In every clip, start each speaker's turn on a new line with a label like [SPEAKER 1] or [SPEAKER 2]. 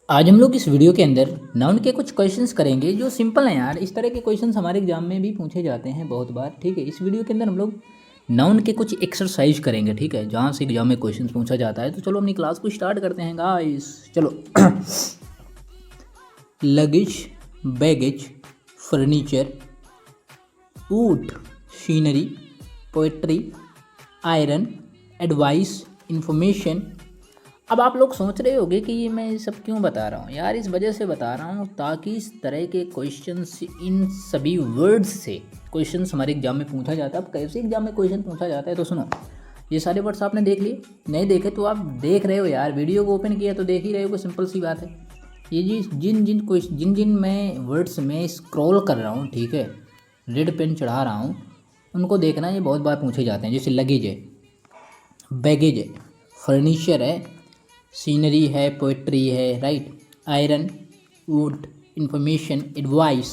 [SPEAKER 1] आज हम लोग इस वीडियो के अंदर नाउन के कुछ क्वेश्चंस करेंगे जो सिंपल हैं यार। इस तरह के क्वेश्चंस हमारे एग्जाम में भी पूछे जाते हैं बहुत बार। ठीक है, इस वीडियो के अंदर हम लोग नाउन के कुछ एक्सरसाइज करेंगे। ठीक है, जहाँ से एग्जाम में क्वेश्चन पूछा जाता है। तो चलो अपनी क्लास को स्टार्ट करते हैं गाइस। चलो लगेज, बैगेज, फर्नीचर, ऊट, scenery, poetry, iron, advice, information. अब आप लोग सोच रहे होंगे कि ये मैं सब क्यों बता रहा हूँ यार। इस वजह से बता रहा हूँ ताकि इस तरह के क्वेश्चंस, इन सभी वर्ड्स से क्वेश्चंस हमारे एग्जाम में पूछा जाता है। अब कैसे एग्जाम में क्वेश्चन पूछा जाता है तो सुनो, ये सारे वर्ड्स आपने देख लिए, नहीं देखे तो आप देख रहे हो यार। वीडियो को ओपन किया तो देख ही रहे हो, कोई सिंपल सी बात है। ये जिन जिन मैं वर्ड्स में स्क्रॉल कर रहा हूँ, ठीक है, रेड पेन चढ़ा रहा हूँ, उनको देखना। ये बहुत बार पूछे जाते हैं। जैसे लगेज है, बैगेज है, फर्नीचर है, सीनरी है, पोइट्री है, right, iron, would, information, advice.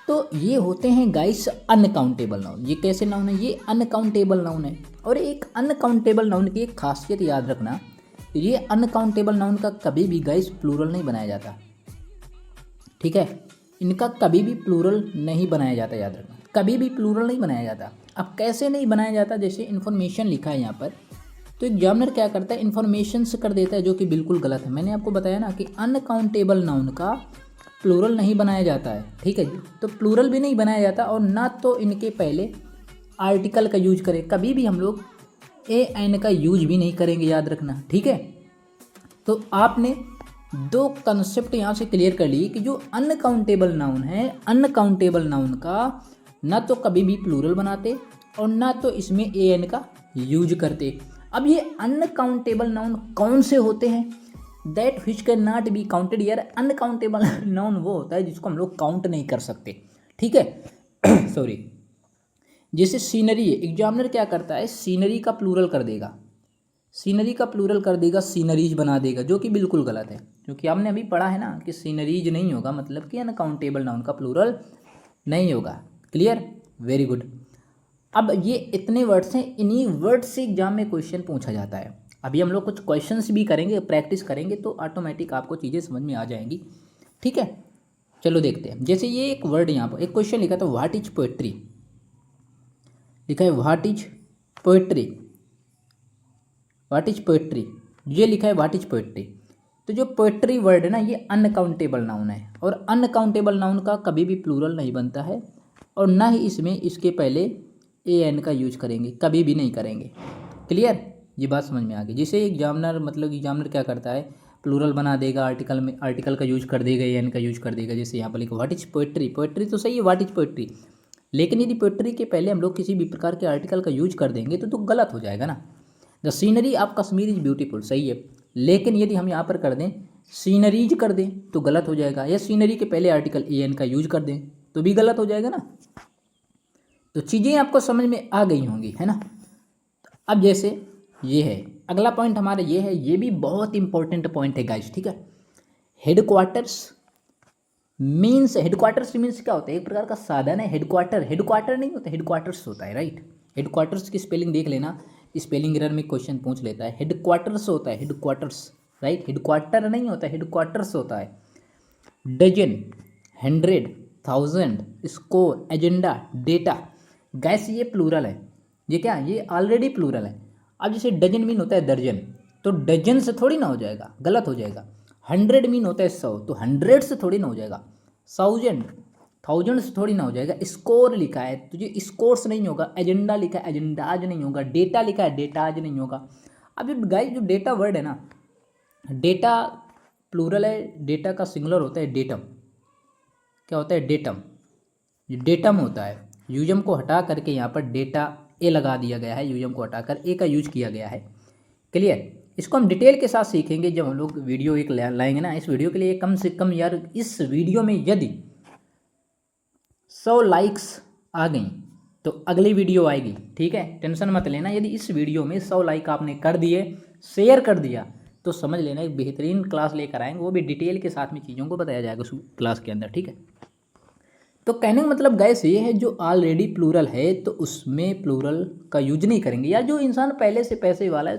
[SPEAKER 1] तो ये होते हैं गाइस अनकाउंटेबल नाउन। ये कैसे नाउन है? ये अनकाउंटेबल नाउन है। और एक अनकाउंटेबल नाउन की एक खासियत याद रखना, ये अनकाउंटेबल नाउन का कभी भी गाइस प्लूरल नहीं बनाया जाता। ठीक है, इनका कभी भी प्लूरल नहीं बनाया जाता, याद रखना, कभी भी प्लूरल नहीं बनाया जाता। अब कैसे नहीं बनाया जाता? जैसे इन्फॉर्मेशन लिखा है यहाँ पर, तो एग्जामिनर क्या करता है, इन्फॉर्मेशन से कर देता है, जो कि बिल्कुल गलत है। मैंने आपको बताया ना कि अनकाउंटेबल नाउन का प्लूरल नहीं बनाया जाता है। ठीक है जी, तो प्लूरल भी नहीं बनाया जाता, और ना तो इनके पहले आर्टिकल का यूज करें। कभी भी हम लोग ए एन का यूज भी नहीं करेंगे, याद रखना। ठीक है, तो आपने दो कंसेप्ट यहाँ से क्लियर कर लिए कि जो अनकाउंटेबल नाउन है, अनकाउंटेबल नाउन का ना तो कभी भी प्लूरल बनाते और ना तो इसमें ए एन का यूज करते। अब ये अनकाउंटेबल नाउन कौन से होते हैं? That which can not be counted. यार अनकाउंटेबल नाउन वो होता है जिसको हम लोग काउंट नहीं कर सकते। ठीक है सॉरी, जैसे सीनरी है, एग्जामिनर क्या करता है, सीनरी का प्लूरल कर देगा, सीनरी का प्लूरल कर देगा, सीनरीज बना देगा, जो कि बिल्कुल गलत है। क्योंकि हमने अभी पढ़ा है ना कि सीनरीज नहीं होगा, मतलब कि अनकाउंटेबल नाउन का प्लूरल नहीं होगा। Clear, very good. अब ये इतने वर्ड्स हैं, इन्हीं वर्ड्स से एग्जाम में क्वेश्चन पूछा जाता है। अभी हम लोग कुछ क्वेश्चंस भी करेंगे, प्रैक्टिस करेंगे, तो ऑटोमेटिक आपको चीज़ें समझ में आ जाएंगी। ठीक है, चलो देखते हैं। जैसे ये एक वर्ड, यहाँ पर एक क्वेश्चन लिखा था, व्हाट इज पोएट्री, लिखा है what is poetry, what is poetry, ये लिखा है व्हाट इज पोएट्री। तो जो पोएट्री वर्ड है ना, ये अनकाउंटेबल नाउन है, और अनकाउंटेबल नाउन का कभी भी प्लूरल नहीं बनता है, और ना ही इसमें इसके पहले ए एन का यूज करेंगे, कभी भी नहीं करेंगे। क्लियर, ये बात समझ में आ गई। जिसे एग्जामिनर, मतलब एग्जामिनर क्या करता है, प्लूरल बना देगा, आर्टिकल में आर्टिकल का यूज कर देगा, ए एन का यूज कर देगा। जैसे यहाँ पर लिखो व्हाट इज पोएट्री, पोएट्री तो सही है, व्हाट इज पोएट्री, लेकिन यदि पोएट्री के पहले हम लोग किसी भी प्रकार के आर्टिकल का यूज कर देंगे तो गलत हो जाएगा ना। The scenery of Kashmir is beautiful, सही है, लेकिन यदि हम यहाँ पर कर दें, सीनरीज कर दें तो गलत हो जाएगा, या सीनरी के पहले आर्टिकल ए एन का यूज कर दें तो भी गलत हो जाएगा ना। तो चीज़ें आपको समझ में आ गई होंगी, है ना। अब जैसे ये है, अगला पॉइंट हमारा ये है, ये भी बहुत इंपॉर्टेंट पॉइंट है गाइस। ठीक है, हेडक्वार्टर्स मीन्स, हेडक्वार्टर्स मीन्स क्या होता है, एक प्रकार का साधन है। हेडक्वार्टर, हेडक्वार्टर नहीं होता, हेडक्वार्टर्स होता है, राइट। हेडक्वार्टर्स की स्पेलिंग देख लेना, स्पेलिंग एरर में क्वेश्चन पूछ लेता है। हेडक्वार्टर्स होता है, हेडक्वार्टर्स, राइट, हेडक्वार्टर नहीं होता, हेडक्वार्टर्स होता है। Dozen, 100, 1000, score, agenda, data. Guess ये प्लूरल है, ये क्या, ये ऑलरेडी प्लूरल है। अब जैसे डजन मीन होता है दर्जन, तो डजन से थोड़ी ना हो जाएगा, गलत हो जाएगा। 100 मीन होता है 100, तो 100 से थोड़ी ना हो जाएगा। 1000 से थोड़ी ना हो जाएगा। स्कोर लिखा है तो ये स्कोर्स नहीं होगा। एजेंडा लिखा है, एजेंडाज नहीं होगा। डेटा लिखा है, डेटाज नहीं होगा। अब ये गाइस जो डेटा वर्ड है ना, डेटा प्लूरल है, डेटा का सिंगुलर होता है डेटम। क्या होता है, डेटम, ये डेटम होता है। यूजम को हटा करके यहाँ पर डेटा ए लगा दिया गया है, यूजम को हटाकर ए का यूज किया गया है। क्लियर, इसको हम डिटेल के साथ सीखेंगे जब हम लोग वीडियो एक लाएंगे ना। इस वीडियो के लिए कम से कम यार, इस वीडियो में यदि 100 लाइक्स आ गई तो अगली वीडियो आएगी। ठीक है, टेंशन मत लेना। यदि इस वीडियो में 100 लाइक आपने कर दिए, शेयर कर दिया, तो समझ लेना एक बेहतरीन क्लास लेकर आएंगे, वो भी डिटेल के साथ में चीज़ों को बताया जाएगा उस क्लास के अंदर। ठीक है, तो कहने का मतलब गैस ये है, जो ऑलरेडी प्लूरल है तो उसमें प्लूरल का यूज नहीं करेंगे। या जो इंसान पहले से पैसे वाला है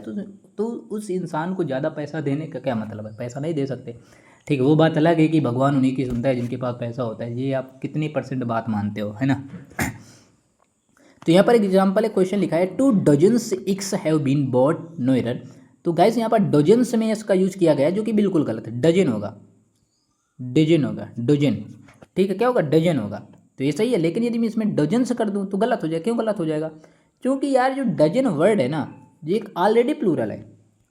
[SPEAKER 1] तो उस इंसान को ज़्यादा पैसा देने का क्या मतलब है, पैसा नहीं दे सकते। ठीक है, वो बात अलग है कि भगवान उन्हीं की सुनता है जिनके पास पैसा होता है, ये आप कितनी परसेंट बात मानते हो, है ना। तो यहाँ पर एक एग्जाम्पल है, क्वेश्चन लिखा है 2 dozens eggs have been bought no error. तो गाइस यहाँ पर डजन्स में इसका यूज किया गया है, जो कि बिल्कुल गलत है, डजन होगा, डजन होगा, डजन। ठीक है, क्या होगा, डजन होगा। तो ये सही है, लेकिन यदि मैं इसमें डजन से कर दूँ तो गलत हो जाएगा। क्यों गलत हो जाएगा, क्योंकि यार जो डजन वर्ड है ना, ये एक ऑलरेडी प्लूरल है।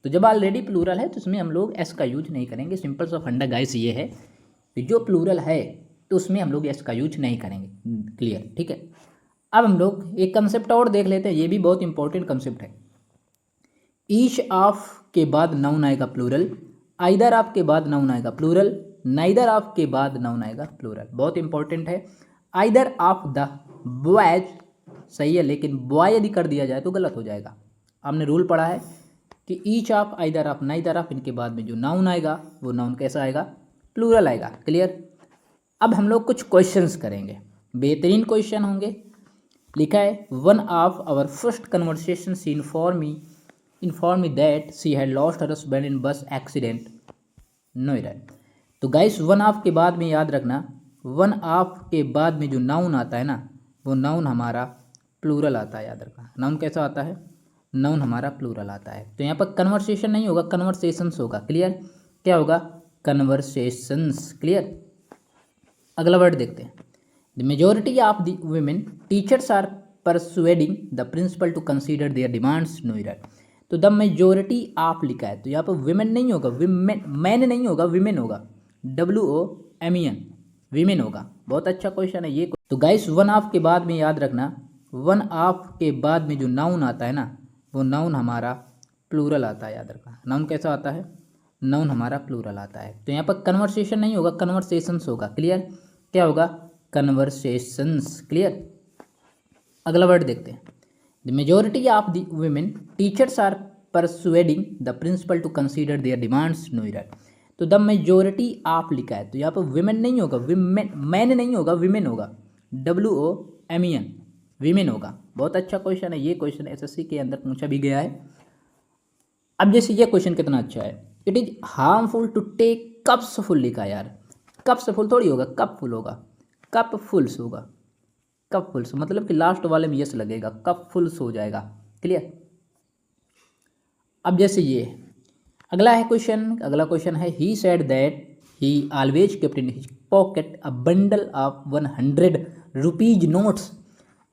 [SPEAKER 1] तो जब ऑलरेडी प्लूरल है तो इसमें हम लोग एस का यूज नहीं करेंगे। सिंपल सा फंडा गाइस ये है कि जो प्लूरल है तो उसमें हम लोग एस का यूज नहीं करेंगे। क्लियर, ठीक है। अब हम लोग एक कंसेप्ट और देख लेते हैं, ये भी बहुत इंपॉर्टेंट कंसेप्ट है। ईच ऑफ के बाद नाउन आएगा प्लूरल, आइदर ऑफ के बाद नाउन आएगा प्लूरल, नाइदर ऑफ के बाद नाउन आएगा प्लूरल। बहुत इंपॉर्टेंट है। आइदर ऑफ द बॉयज सही है, लेकिन बॉय यदि कर दिया जाए तो गलत हो जाएगा। आपने रूल पढ़ा है कि each of, either of, neither of, इनके बाद में जो नाउन आएगा वो नाउन कैसा आएगा, प्लूरल आएगा। क्लियर। अब हम लोग कुछ क्वेश्चंस करेंगे, बेहतरीन क्वेश्चन होंगे। लिखा है one of our first conversation she inform me that she had lost her husband in bus accident no error. तो गाइस वन ऑफ के बाद में याद रखना, वन ऑफ के बाद में जो नाउन आता है ना, वो नाउन हमारा प्लूरल आता है। याद रखना, नाउन कैसा आता है, नाउन हमारा प्लूरल आता है। तो यहाँ पर कन्वर्सेशन नहीं होगा, कन्वर्सेशंस होगा। क्लियर, क्या होगा, कन्वर्सेशंस। क्लियर। अगला वर्ड देखते हैं। The majority of the women teachers are persuading the principal to consider their demands no error. तो द मेजोरिटी ऑफ लिखा है, तो यहाँ पर विमेन नहीं होगा, विमेन, मैन नहीं होगा, विमेन होगा, WOMEN, विमेन होगा। बहुत अच्छा क्वेश्चन है ये। तो गाइस वन ऑफ के बाद में याद रखना, वन ऑफ के बाद में जो नाउन आता है ना, वो नाउन हमारा प्लूरल आता है। याद रखना, नाउन कैसा आता है, नाउन हमारा प्लूरल आता है। तो यहाँ पर कन्वर्सेशन नहीं होगा, कन्वर्सेशंस होगा। क्लियर, क्या होगा, कन्वर्सेशंस। क्लियर। अगला वर्ड देखते हैं। The majority of the women teachers are persuading the principal to consider their demands no error. तो द मेजोरिटी ऑफ लिखा है, तो यहाँ पर विमेन नहीं होगा, विमेन, मैन नहीं होगा, विमेन होगा, WOMEN, विमेन होगा। बहुत अच्छा क्वेश्चन है ये। क्वेश्चन SSC के अंदर पूछा भी गया है। अब जैसे ये क्वेश्चन कितना अच्छा है, it is harmful to take cups full लिखा है यार, कप्स फुल थोड़ी होगा, कप फुल होगा, कप फुल्स होगा, कप फुल्स मतलब कि लास्ट वाले में यस लगेगा, कप फुल्स हो जाएगा। क्लियर। अब जैसे ये अगला है क्वेश्चन, अगला क्वेश्चन है he said that he always kept in his pocket a bundle of 100 rupees notes.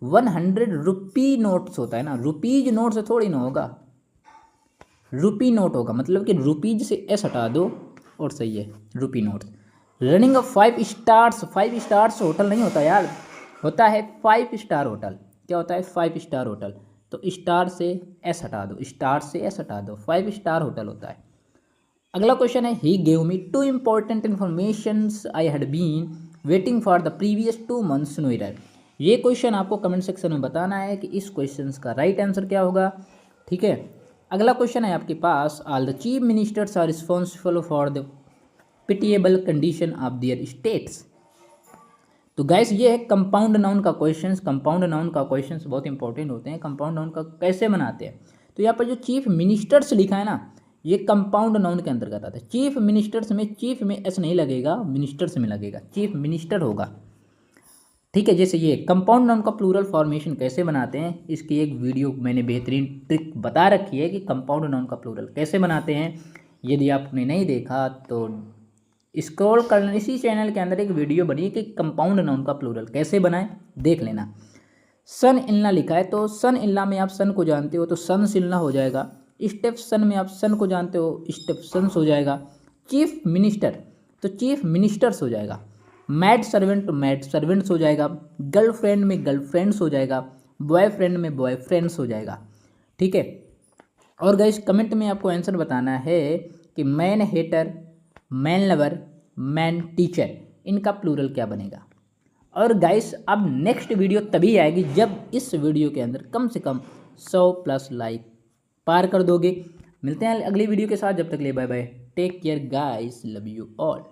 [SPEAKER 1] 100 rupee notes होता है ना, रुपीज नोट से थोड़ी ना होगा, रुपी नोट होगा, मतलब कि रुपीज से एस हटा दो और सही है, rupee notes. Running a 5 stars, 5 stars hotel नहीं होता यार, होता है 5 स्टार होटल। क्या होता है, 5 स्टार होटल। तो स्टार से एस हटा दो, स्टार से एस हटा दो, 5 स्टार होटल होता है। अगला क्वेश्चन है he gave me 2 important informations I had been waiting for the previous 2 months no error. ये क्वेश्चन आपको कमेंट सेक्शन में बताना है कि इस क्वेश्चन का राइट आंसर क्या होगा। ठीक है। अगला क्वेश्चन है आपके पास, all the chief ministers are responsible for the pitiable condition of their states. तो गैस ये है कंपाउंड नाउन का क्वेश्चन। कंपाउंड नाउन का क्वेश्चन बहुत इंपॉर्टेंट होते हैं। कंपाउंड नाउन का कैसे बनाते हैं, तो यहाँ पर जो चीफ मिनिस्टर्स लिखा है ना, ये कंपाउंड नाउन के अंतर्गत आता है। चीफ मिनिस्टर्स में चीफ में एस नहीं लगेगा, मिनिस्टर्स में लगेगा, चीफ मिनिस्टर होगा। ठीक है। जैसे ये कंपाउंड नाउन का प्लूरल फॉर्मेशन कैसे बनाते हैं, इसकी एक वीडियो मैंने बेहतरीन ट्रिक बता रखी है कि कंपाउंड नाउन का प्लूरल कैसे बनाते हैं। यदि आपने नहीं देखा तो स्क्रॉल कर लेना, इसी चैनल के अंदर एक वीडियो बनी है कि कंपाउंड नाउन का प्लूरल कैसे बनाएं, देख लेना। सन इल्ला लिखा है, तो सन इल्ला में आप सन को जानते हो तो सन सिल्ला हो जाएगा। स्टेप सन में आप सन को जानते हो, स्टेप सन्स हो जाएगा। चीफ मिनिस्टर तो चीफ मिनिस्टर्स हो जाएगा। मैड सर्वेंट तो मैड सर्वेंट्स हो जाएगा। गर्लफ्रेंड में गर्लफ्रेंड्स हो जाएगा। बॉयफ्रेंड में बॉयफ्रेंड्स हो जाएगा। ठीक है। और गाइस कमेंट में आपको आंसर बताना है कि man hater, man lover, man teacher, इनका प्लूरल क्या बनेगा। और गाइस अब नेक्स्ट वीडियो तभी आएगी जब इस वीडियो के अंदर कम से कम 100+ लाइक पार कर दोगे। मिलते हैं अगली वीडियो के साथ, जब तक ले bye bye, take care guys, love you all.